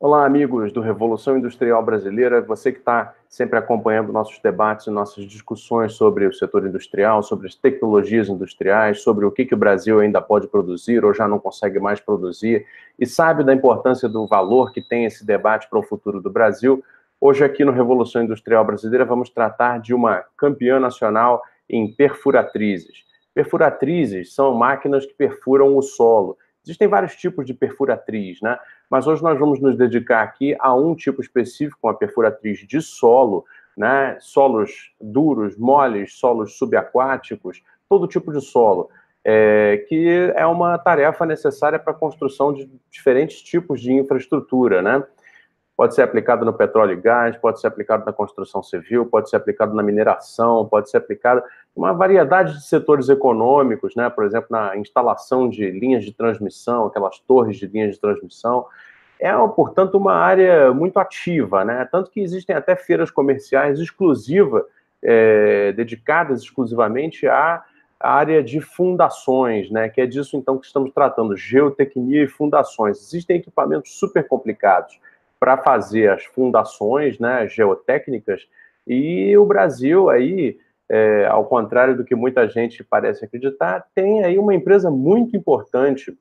Olá, amigos do Revolução Industrial Brasileira, você que está sempre acompanhando nossos debates e nossas discussões sobre o setor industrial, sobre as tecnologias industriais, sobre o que o Brasil ainda pode produzir ou já não consegue mais produzir, e sabe da importância do valor que tem esse debate para o futuro do Brasil. Hoje, aqui no Revolução Industrial Brasileira, vamos tratar de uma campeã nacional em perfuratrizes. Perfuratrizes são máquinas que perfuram o solo. Existem vários tipos de perfuratriz, né? Mas hoje nós vamos nos dedicar aqui a um tipo específico, uma perfuratriz de solo, né? Solos duros, moles, solos subaquáticos, todo tipo de solo, que é uma tarefa necessária para a construção de diferentes tipos de infraestrutura, né? Pode ser aplicado no petróleo e gás, pode ser aplicado na construção civil, pode ser aplicado na mineração, pode ser aplicado em uma variedade de setores econômicos, né? Por exemplo, na instalação de linhas de transmissão, aquelas torres de linhas de transmissão. É, portanto, uma área muito ativa, né? Tanto que existem até feiras comerciais exclusivas, dedicadas exclusivamente à área de fundações, né? Que é disso, então, que estamos tratando, geotecnia e fundações. Existem equipamentos super complicados para fazer as fundações, né, geotécnicas, e o Brasil aí, ao contrário do que muita gente parece acreditar, tem aí uma empresa muito importante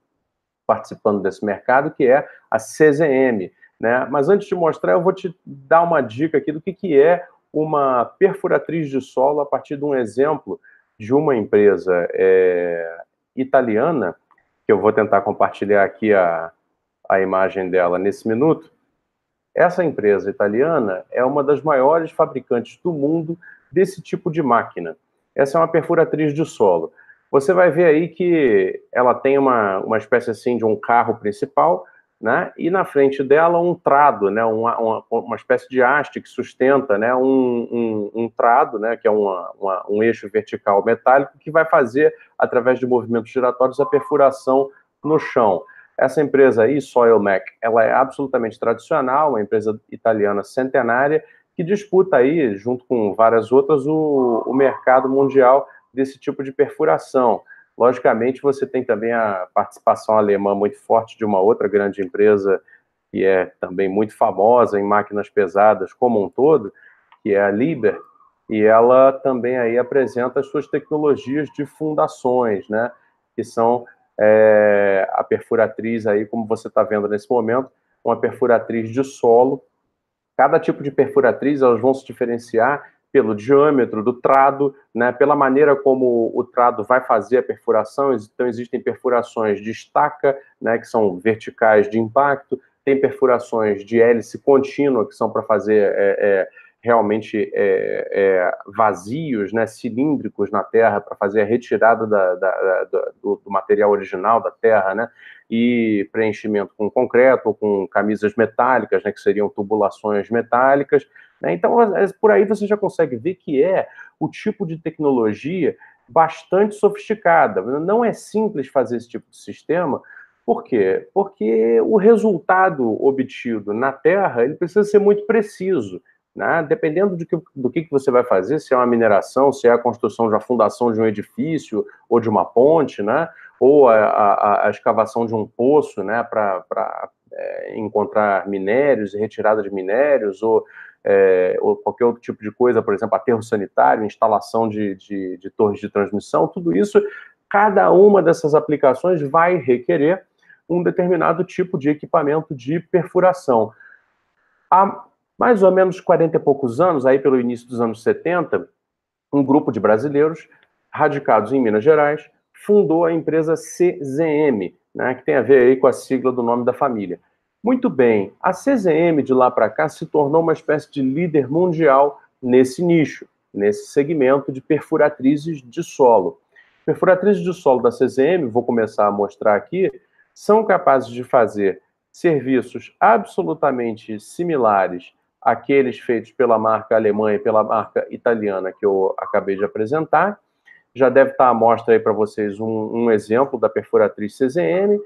participando desse mercado, que é a CZM, né? Mas antes de mostrar, eu vou te dar uma dica aqui do que é uma perfuratriz de solo a partir de um exemplo de uma empresa italiana, que eu vou tentar compartilhar aqui a imagem dela nesse minuto. Essa empresa italiana é uma das maiores fabricantes do mundo desse tipo de máquina. Essa é uma perfuratriz de solo. Você vai ver aí que ela tem uma espécie assim de um carro principal, né? E na frente dela um trado, né? Uma espécie de haste que sustenta, né? Um trado, né? Que é um eixo vertical metálico que vai fazer, através de movimentos giratórios, a perfuração no chão. Essa empresa aí, Soilmec, ela é absolutamente tradicional, uma empresa italiana centenária, que disputa aí, junto com várias outras, o mercado mundial desse tipo de perfuração. Logicamente, você tem também a participação alemã muito forte de uma outra grande empresa, que é também muito famosa em máquinas pesadas como um todo, que é a Liebherr, e ela também aí apresenta as suas tecnologias de fundações, né, que são a perfuratriz aí, como você está vendo nesse momento, uma perfuratriz de solo. Cada tipo de perfuratriz, elas vão se diferenciar pelo diâmetro do trado, né, pela maneira como o trado vai fazer a perfuração. Então, existem perfurações de estaca, né, que são verticais de impacto, tem perfurações de hélice contínua, que são para fazer realmente vazios, né, cilíndricos na terra, para fazer a retirada do material original da terra, né, e preenchimento com concreto ou com camisas metálicas, né, que seriam tubulações metálicas, né? Então, por aí você já consegue ver que é o tipo de tecnologia bastante sofisticada. Não é simples fazer esse tipo de sistema. Por quê? Porque o resultado obtido na Terra ele precisa ser muito preciso, né? Dependendo do que você vai fazer, se é uma mineração, se é a construção de uma fundação de um edifício ou de uma ponte, né? Ou a escavação de um poço, né? Para encontrar minérios e retirada de minérios, ou qualquer outro tipo de coisa, por exemplo, aterro sanitário, instalação de torres de transmissão, tudo isso, cada uma dessas aplicações vai requerer um determinado tipo de equipamento de perfuração. Há mais ou menos 40 e poucos anos, aí pelo início dos anos 70, um grupo de brasileiros radicados em Minas Gerais fundou a empresa CZM, né, que tem a ver aí com a sigla do nome da família. Muito bem, a CZM de lá para cá se tornou uma espécie de líder mundial nesse nicho, nesse segmento de perfuratrizes de solo. Perfuratrizes de solo da CZM, vou começar a mostrar aqui, são capazes de fazer serviços absolutamente similares àqueles feitos pela marca alemã e pela marca italiana que eu acabei de apresentar. Já deve estar à mostra aí para vocês um exemplo da perfuratriz CZM.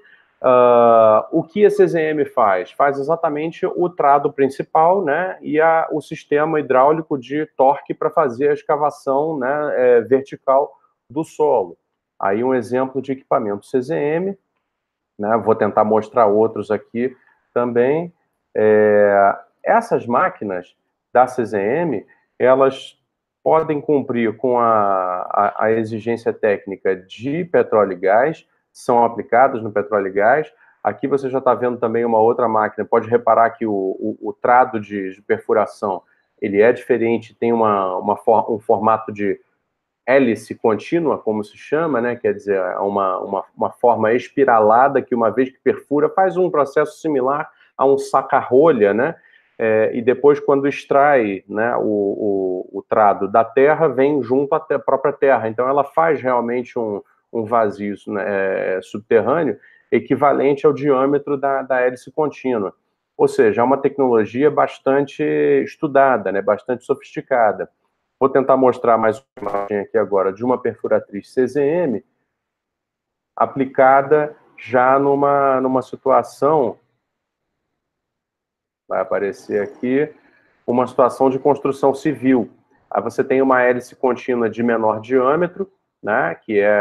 O que a CZM faz? Faz exatamente o trado principal, né, e o sistema hidráulico de torque para fazer a escavação, né, vertical do solo. Aí um exemplo de equipamento CZM, né, vou tentar mostrar outros aqui também. Essas máquinas da CZM, elas podem cumprir com a exigência técnica de petróleo e gás, são aplicadas no petróleo e gás. Aqui você já está vendo também uma outra máquina, pode reparar que o trado de perfuração, ele é diferente, tem um formato de hélice contínua, como se chama, né? Quer dizer, uma forma espiralada que, uma vez que perfura, faz um processo similar a um saca-rolha, né? E depois, quando extrai, né, o trado da terra, vem junto à própria terra. Então, ela faz realmente um vazio, né, subterrâneo equivalente ao diâmetro da hélice contínua. Ou seja, é uma tecnologia bastante estudada, né, bastante sofisticada. Vou tentar mostrar mais uma imagem aqui agora de uma perfuratriz CZM aplicada já numa situação, vai aparecer aqui, uma situação de construção civil. Aí você tem uma hélice contínua de menor diâmetro, né, que é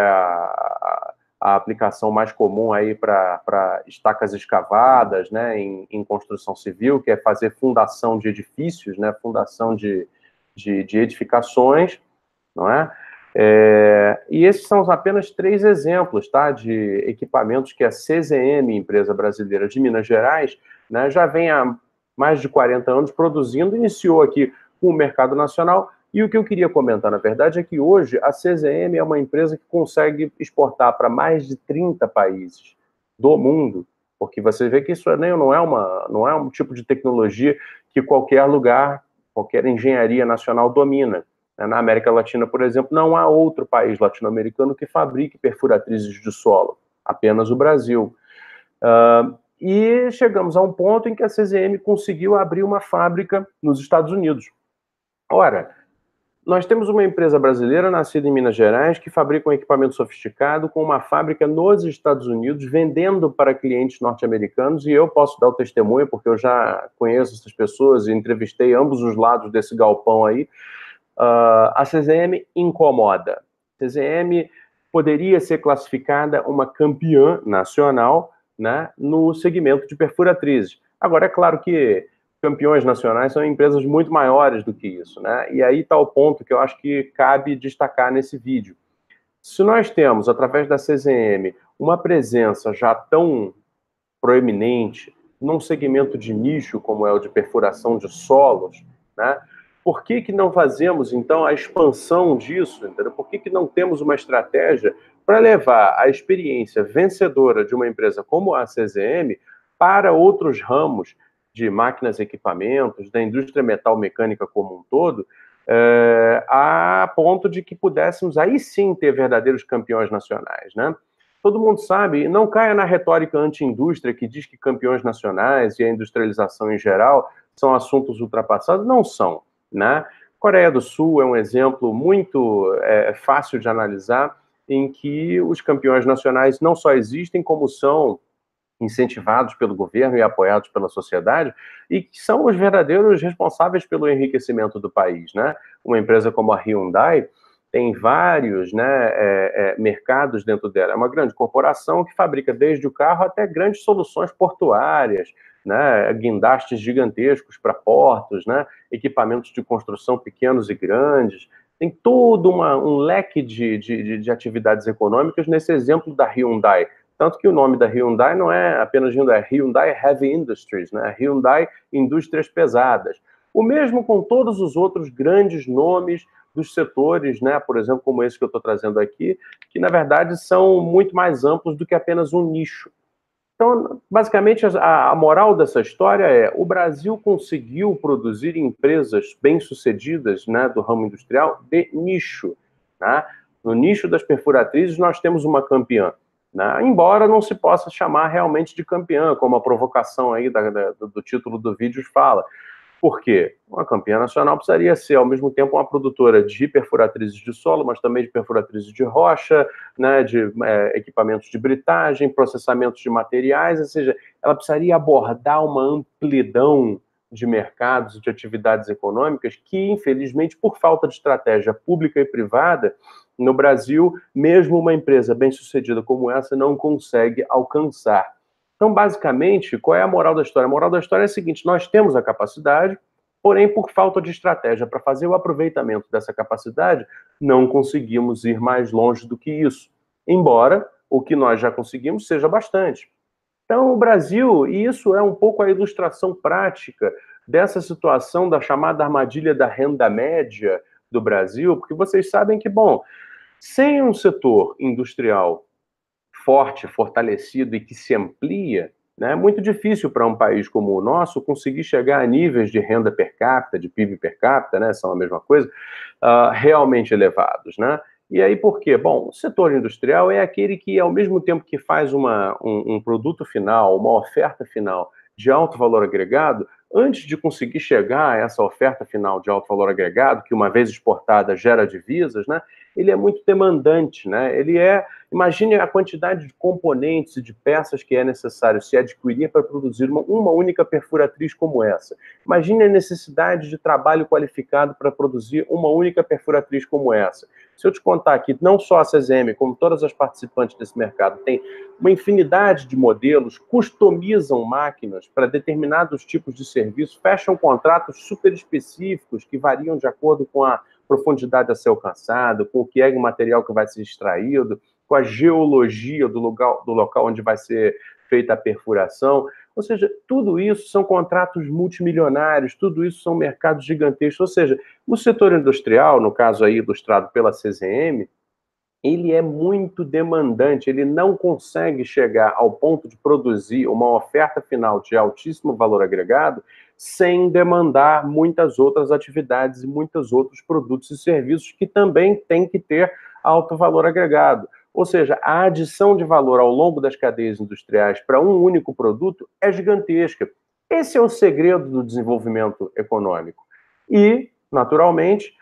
a aplicação mais comum aí para estacas escavadas, né, em construção civil, que é fazer fundação de edifícios, né, fundação de edificações, não é? E esses são apenas 3 exemplos, tá, de equipamentos que a CZM, empresa brasileira de Minas Gerais, né, já vem há mais de 40 anos produzindo, iniciou aqui com o mercado nacional. E o que eu queria comentar, na verdade, é que hoje a CZM é uma empresa que consegue exportar para mais de 30 países do mundo, porque você vê que isso não é um tipo de tecnologia que qualquer lugar, qualquer engenharia nacional domina. Na América Latina, por exemplo, não há outro país latino-americano que fabrique perfuratrizes de solo, apenas o Brasil. E chegamos a um ponto em que a CZM conseguiu abrir uma fábrica nos Estados Unidos. Ora, nós temos uma empresa brasileira nascida em Minas Gerais que fabrica um equipamento sofisticado com uma fábrica nos Estados Unidos, vendendo para clientes norte-americanos, e eu posso dar o testemunho, porque eu já conheço essas pessoas e entrevistei ambos os lados desse galpão aí. A CZM incomoda. A CZM poderia ser classificada uma campeã nacional, né, no segmento de perfuratrizes. Agora, é claro que campeões nacionais são empresas muito maiores do que isso, né? E aí está o ponto que eu acho que cabe destacar nesse vídeo. Se nós temos, através da CZM, uma presença já tão proeminente num segmento de nicho como é o de perfuração de solos, né? Por que não fazemos, então, a expansão disso? Entendeu? Por que não temos uma estratégia para levar a experiência vencedora de uma empresa como a CZM para outros ramos de máquinas e equipamentos, da indústria metal-mecânica como um todo, a ponto de que pudéssemos aí sim ter verdadeiros campeões nacionais, né? Todo mundo sabe, não caia na retórica anti-indústria que diz que campeões nacionais e a industrialização em geral são assuntos ultrapassados. Não são, né? Coreia do Sul é um exemplo muito fácil de analisar, em que os campeões nacionais não só existem, como são incentivados pelo governo e apoiados pela sociedade, e que são os verdadeiros responsáveis pelo enriquecimento do país, né? Uma empresa como a Hyundai tem vários, né, mercados dentro dela. É uma grande corporação que fabrica desde o carro até grandes soluções portuárias, né, guindastes gigantescos para portos, né, equipamentos de construção pequenos e grandes. Tem todo um leque de atividades econômicas nesse exemplo da Hyundai. Tanto que o nome da Hyundai não é apenas Hyundai, é Hyundai Heavy Industries, né? Hyundai Indústrias Pesadas. O mesmo com todos os outros grandes nomes dos setores, né? Por exemplo, como esse que eu estou trazendo aqui, que na verdade são muito mais amplos do que apenas um nicho. Então, basicamente, a moral dessa história é: o Brasil conseguiu produzir empresas bem-sucedidas, né, do ramo industrial de nicho, né? No nicho das perfuratrizes, nós temos uma campeã, né? Embora não se possa chamar realmente de campeã, como a provocação aí do título do vídeo fala. Por quê? Uma campeã nacional precisaria ser, ao mesmo tempo, uma produtora de perfuratrizes de solo, mas também de perfuratrizes de rocha, né, de equipamentos de britagem, processamentos de materiais, ou seja, ela precisaria abordar uma amplidão de mercados e de atividades econômicas que, infelizmente, por falta de estratégia pública e privada, no Brasil, mesmo uma empresa bem-sucedida como essa não consegue alcançar. Então, basicamente, qual é a moral da história? A moral da história é a seguinte: nós temos a capacidade, porém, por falta de estratégia para fazer o aproveitamento dessa capacidade, não conseguimos ir mais longe do que isso. Embora o que nós já conseguimos seja bastante. Então, o Brasil, e isso é um pouco a ilustração prática dessa situação da chamada armadilha da renda média do Brasil, porque vocês sabem que, bom, sem um setor industrial forte, fortalecido e que se amplia, né, é muito difícil para um país como o nosso conseguir chegar a níveis de renda per capita, de PIB per capita, né, são a mesma coisa, realmente elevados, né? E aí por quê? Bom, o setor industrial é aquele que, ao mesmo tempo que faz um produto final, uma oferta final de alto valor agregado, antes de conseguir chegar a essa oferta final de alto valor agregado, que uma vez exportada gera divisas, né, ele é muito demandante, né? Imagine a quantidade de componentes e de peças que é necessário se adquirir para produzir uma única perfuratriz como essa. Imagine a necessidade de trabalho qualificado para produzir uma única perfuratriz como essa. Se eu te contar que não só a CZM, como todas as participantes desse mercado, tem uma infinidade de modelos, customizam máquinas para determinados tipos de serviço, fecham contratos super específicos que variam de acordo com a profundidade a ser alcançada, com o que é o material que vai ser extraído, com a geologia do local onde vai ser feita a perfuração. Ou seja, tudo isso são contratos multimilionários, tudo isso são mercados gigantescos. Ou seja, o setor industrial, no caso aí ilustrado pela CZM, ele é muito demandante, ele não consegue chegar ao ponto de produzir uma oferta final de altíssimo valor agregado sem demandar muitas outras atividades e muitos outros produtos e serviços que também têm que ter alto valor agregado. Ou seja, a adição de valor ao longo das cadeias industriais para um único produto é gigantesca. Esse é o segredo do desenvolvimento econômico. E, naturalmente,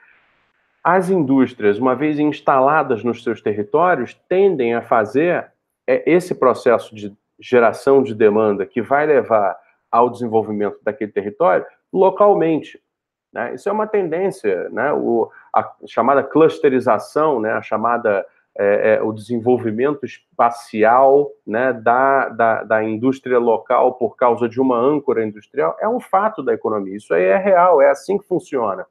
as indústrias, uma vez instaladas nos seus territórios, tendem a fazer esse processo de geração de demanda que vai levar ao desenvolvimento daquele território localmente, né? Isso é uma tendência, né? A chamada clusterização, né? A chamada o desenvolvimento espacial, né? da indústria local por causa de uma âncora industrial é um fato da economia. Isso aí é real, é assim que funciona.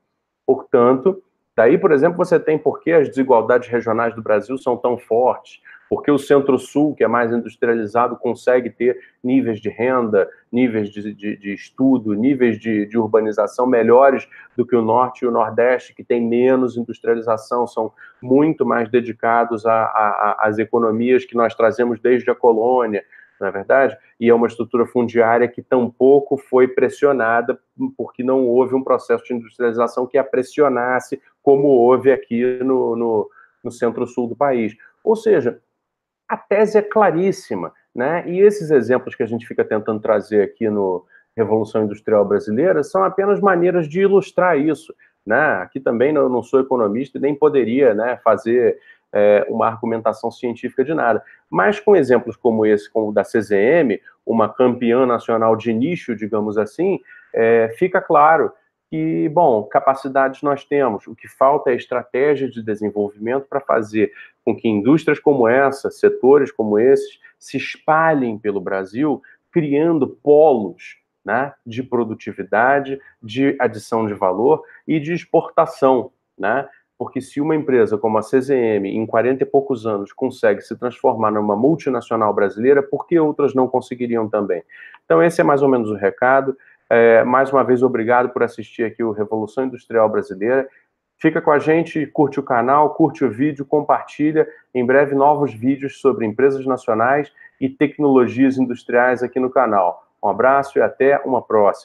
Portanto, daí, por exemplo, você tem por que as desigualdades regionais do Brasil são tão fortes, porque o Centro-Sul, que é mais industrializado, consegue ter níveis de renda, níveis de estudo, níveis de urbanização melhores do que o Norte e o Nordeste, que tem menos industrialização, são muito mais dedicados às economias que nós trazemos desde a colônia, não é verdade? E é uma estrutura fundiária que tampouco foi pressionada, porque não houve um processo de industrialização que a pressionasse, como houve aqui no centro-sul do país. Ou seja, a tese é claríssima, né? E esses exemplos que a gente fica tentando trazer aqui no Revolução Industrial Brasileira são apenas maneiras de ilustrar isso, né? Aqui também não sou economista e nem poderia, né, fazer uma argumentação científica de nada. Mas com exemplos como esse, como o da CZM, uma campeã nacional de nicho, digamos assim, fica claro que, bom, capacidades nós temos, o que falta é estratégia de desenvolvimento para fazer com que indústrias como essa, setores como esses, se espalhem pelo Brasil, criando polos, né, de produtividade, de adição de valor e de exportação, né? Porque se uma empresa como a CZM, em 40 e poucos anos, consegue se transformar numa multinacional brasileira, por que outras não conseguiriam também? Então, esse é mais ou menos o recado. Mais uma vez, obrigado por assistir aqui o Revolução Industrial Brasileira. Fica com a gente, curte o canal, curte o vídeo, compartilha. Em breve, novos vídeos sobre empresas nacionais e tecnologias industriais aqui no canal. Um abraço e até uma próxima.